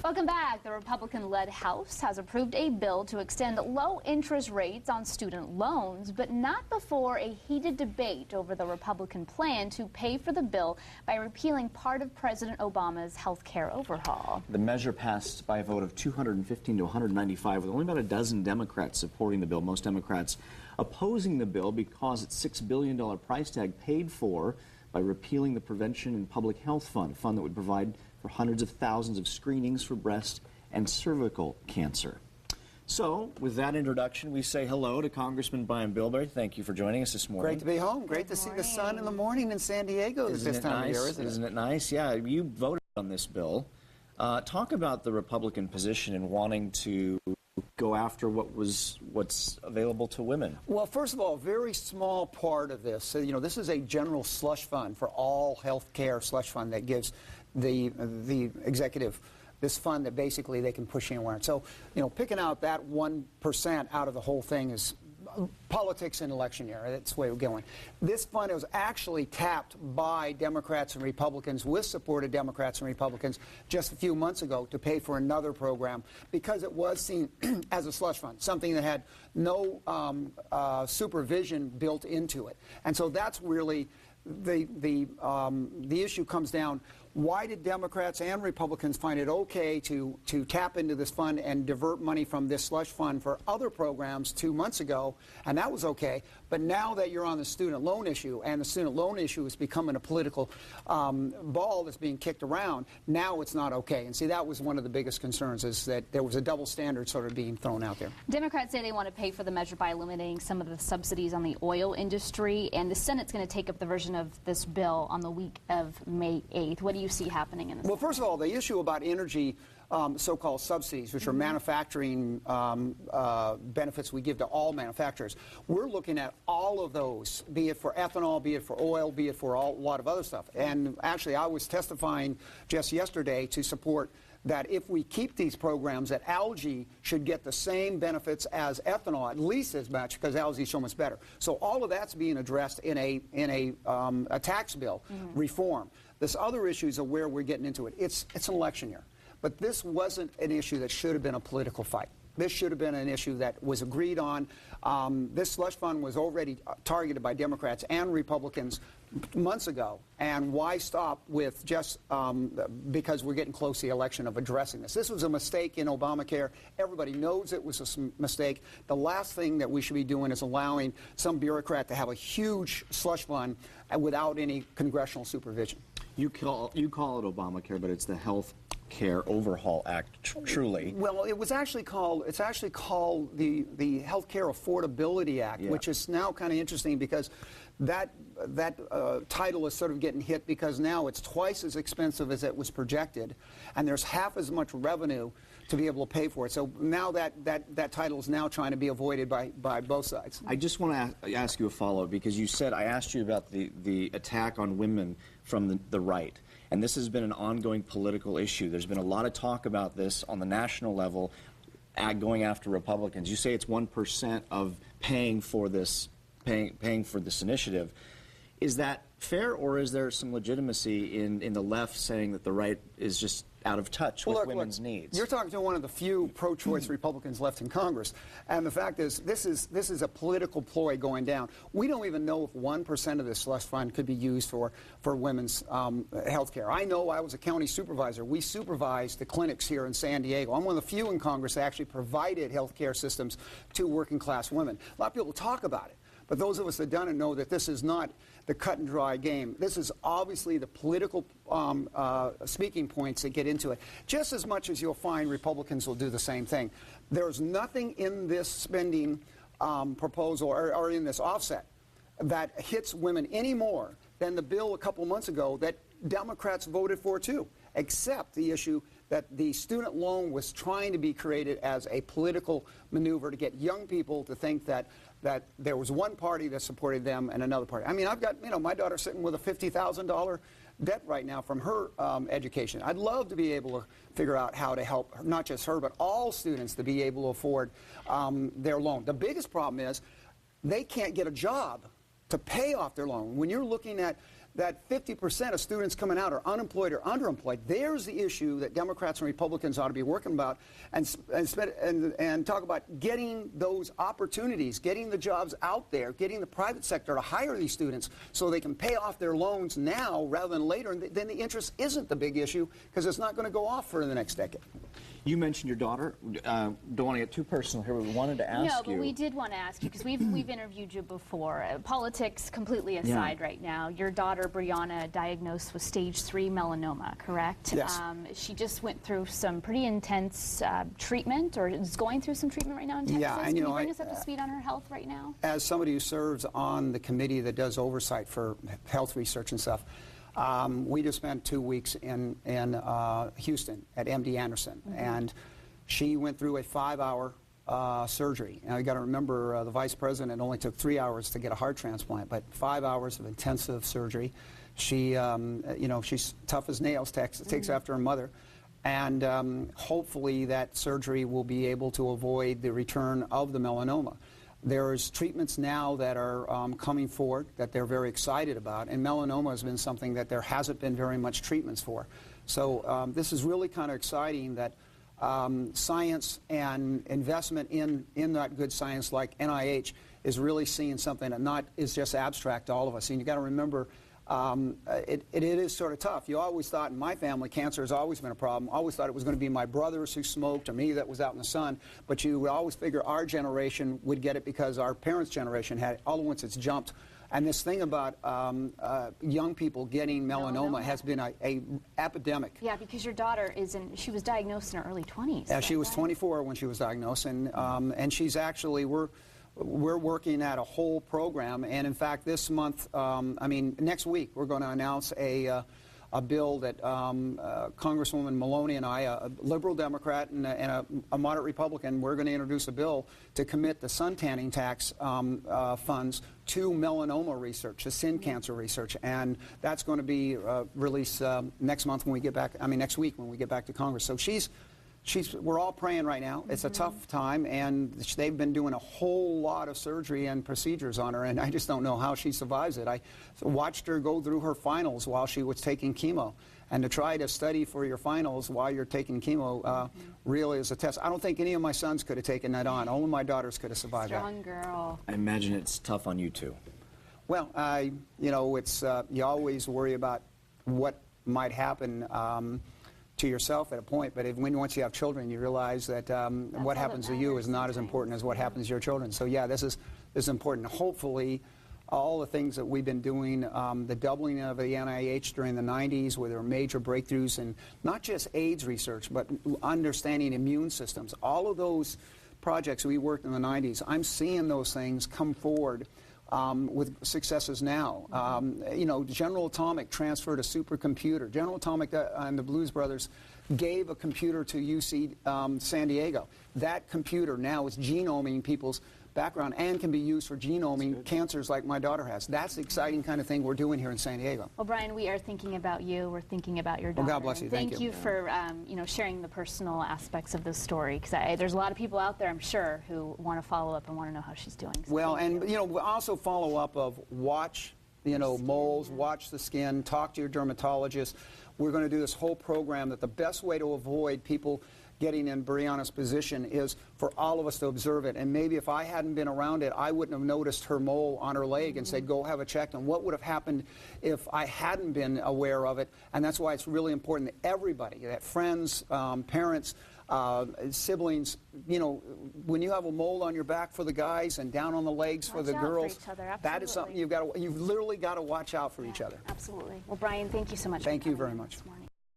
Welcome back. The Republican-led House has approved a bill to extend low interest rates on student loans, but not before a heated debate over the Republican plan to pay for the bill by repealing part of President Obama's health care overhaul. The measure passed by a vote of 215 to 195, with only about a dozen Democrats supporting the bill. Most Democrats opposing the bill because its $6 billion price tag paid for by repealing the Prevention and Public Health Fund, a fund that would provide for hundreds of thousands of screenings for breast and cervical cancer. So, with that introduction, we say hello to Congressman Brian Bilbray. Thank you for joining us this morning. Great to be home. Great to see the sun in the morning in San Diego this time of year, isn't it? Isn't it nice? Yeah, you voted on this bill. Talk about the Republican position in wanting to go after what's available to women. Well, first of all, a very small part of this. So, this is a general slush fund for all health care slush fund that gives the executive this fund that basically they can push anywhere. So, picking out that 1% out of the whole thing is politics in election year. That's the way we're going. This fund was actually tapped by Democrats and Republicans, with support of Democrats and Republicans, just a few months ago to pay for another program because it was seen as a slush fund, something that had no supervision built into it. And so that's really the issue comes down. Why did Democrats and Republicans find it okay to tap into this fund and divert money from this slush fund for other programs 2 months ago, and that was okay, but now that you're on the student loan issue, and the student loan issue is becoming a political ball that's being kicked around, now it's not okay. And see, that was one of the biggest concerns, is that there was a double standard sort of being thrown out there. Democrats say they want to pay for the measure by eliminating some of the subsidies on the oil industry, and the Senate's going to take up the version of this bill on the week of May 8th. What do you see happening in this? Well, first of all, the issue about energy so-called subsidies, which are manufacturing benefits we give to all manufacturers. We're looking at all of those, be it for ethanol, be it for oil, be it for a lot of other stuff. And actually, I was testifying just yesterday to support that if we keep these programs, that algae should get the same benefits as ethanol, at least as much, because algae is so much better. So all of that's being addressed in a tax bill reform. This other issues are where we're getting into it. It's an election year. But this wasn't an issue that should have been a political fight. This should have been an issue that was agreed on. This slush fund was already targeted by Democrats and Republicans months ago. And why stop with just because we're getting close to the election of addressing this? This was a mistake in Obamacare. Everybody knows it was a mistake. The last thing that we should be doing is allowing some bureaucrat to have a huge slush fund without any congressional supervision. You call it Obamacare, but it's the Health Care Overhaul Act, truly. Well, it's actually called the Health Care Affordability Act, which is now kind of interesting because that title is sort of getting hit because now it's twice as expensive as it was projected, and there's half as much revenue to be able to pay for it. So now that title is now trying to be avoided by both sides. I just want to ask you a follow-up, because you said, I asked you about the attack on women from the right. And this has been an ongoing political issue. There's been a lot of talk about this on the national level, going after Republicans. You say it's 1% of paying for this initiative. Is that fair, or is there some legitimacy in the left saying that the right is just out of touch with women's needs? You're talking to one of the few pro-choice Republicans left in Congress, and the fact is, this is a political ploy going down. We don't even know if 1% of this slush fund could be used for women's health care. I know I was a county supervisor. We supervised the clinics here in San Diego. I'm one of the few in Congress that actually provided health care systems to working-class women. A lot of people talk about it. But those of us that done it know that this is not the cut and dry game. This is obviously the political speaking points that get into it. Just as much as you'll find Republicans will do the same thing. There's nothing in this spending proposal or in this offset that hits women any more than the bill a couple months ago that Democrats voted for too, except the issue that the student loan was trying to be created as a political maneuver to get young people to think that there was one party that supported them and another party. I mean, I've got, my daughter sitting with a $50,000 debt right now from her education. I'd love to be able to figure out how to help not just her, but all students to be able to afford their loan. The biggest problem is they can't get a job to pay off their loan. When you're looking at that 50% of students coming out are unemployed or underemployed. There's the issue that Democrats and Republicans ought to be working about, and talk about getting those opportunities, getting the jobs out there, getting the private sector to hire these students so they can pay off their loans now rather than later. And then the interest isn't the big issue because it's not going to go off for the next decade. You mentioned your daughter. Don't want to get too personal here, but we wanted to ask you. No, but we did want to ask you, because we've interviewed you before. Politics completely aside right now. Your daughter, Brianna, diagnosed with stage 3 melanoma, correct? Yes. She just went through some pretty intense treatment, or is going through some treatment right now in Texas. Yeah, and Can you bring us up to speed on her health right now? As somebody who serves on the committee that does oversight for health research and stuff, we just spent 2 weeks in Houston at MD Anderson, and she went through a 5-hour surgery. Now you got to remember, the vice president only took 3 hours to get a heart transplant, but 5 hours of intensive surgery. She, you know, she's tough as nails. Takes after her mother, and hopefully that surgery will be able to avoid the return of the melanoma. There's treatments now that are coming forward that they're very excited about, and melanoma has been something that there hasn't been very much treatments for. So this is really kind of exciting that science and investment in that good science like NIH is really seeing something that is just abstract to all of us. And you got to remember, it is sort of tough. You always thought, in my family, cancer has always been a problem. Always thought it was going to be my brothers who smoked or me that was out in the sun. But you would always figure our generation would get it because our parents' generation had it. All at once it's jumped. And this thing about young people getting melanoma has been a epidemic. Yeah, because your daughter she was diagnosed in her early 20s. Yeah, she was 24 when she was diagnosed, and she's actually, we're working at a whole program, and in fact this month, next week, we're going to announce a bill that Congresswoman Maloney and I, a liberal Democrat and a moderate Republican, we're going to introduce a bill to commit the sun tanning tax funds to melanoma research, to skin cancer research, and that's going to be released next month when we get back. Next week when we get back to Congress. So we're all praying right now. It's a tough time, and they've been doing a whole lot of surgery and procedures on her, and I just don't know how she survives it. I watched her go through her finals while she was taking chemo, and to try to study for your finals while you're taking chemo really is a test. I don't think any of my sons could have taken that on. Only my daughters could have survived that. Strong girl. I imagine it's tough on you too. Well, it's you always worry about what might happen to yourself at a point, but once you have children, you realize that what happens to you is not as important as what happens to your children. So yeah, this is important. Hopefully, all the things that we've been doing, the doubling of the NIH during the 90s, where there were major breakthroughs in not just AIDS research, but understanding immune systems. All of those projects we worked in the 90s, I'm seeing those things come forward with successes now. General Atomic transferred a supercomputer. General Atomic and the Blues Brothers gave a computer to UC San Diego. That computer now is genoming people's background and can be used for genoming cancers like my daughter has. That's the exciting kind of thing we're doing here in San Diego. Well, Brian, we are thinking about you. We're thinking about your daughter. Well, God bless you. Thank you for sharing the personal aspects of this story, because there's a lot of people out there, I'm sure, who want to follow up and want to know how she's doing. So well, and we'll also follow up of watch moles, watch the skin, talk to your dermatologist. We're going to do this whole program that the best way to avoid people getting in Brianna's position is for all of us to observe it. And maybe if I hadn't been around it, I wouldn't have noticed her mole on her leg and said, go have it checked. And what would have happened if I hadn't been aware of it? And that's why it's really important that everybody, that friends, parents, siblings, when you have a mole on your back for the guys and down on the legs for the girls, that is something you've literally got to watch out for each other. Absolutely. Well, Brian, thank you so much. Thank you very much. This morning.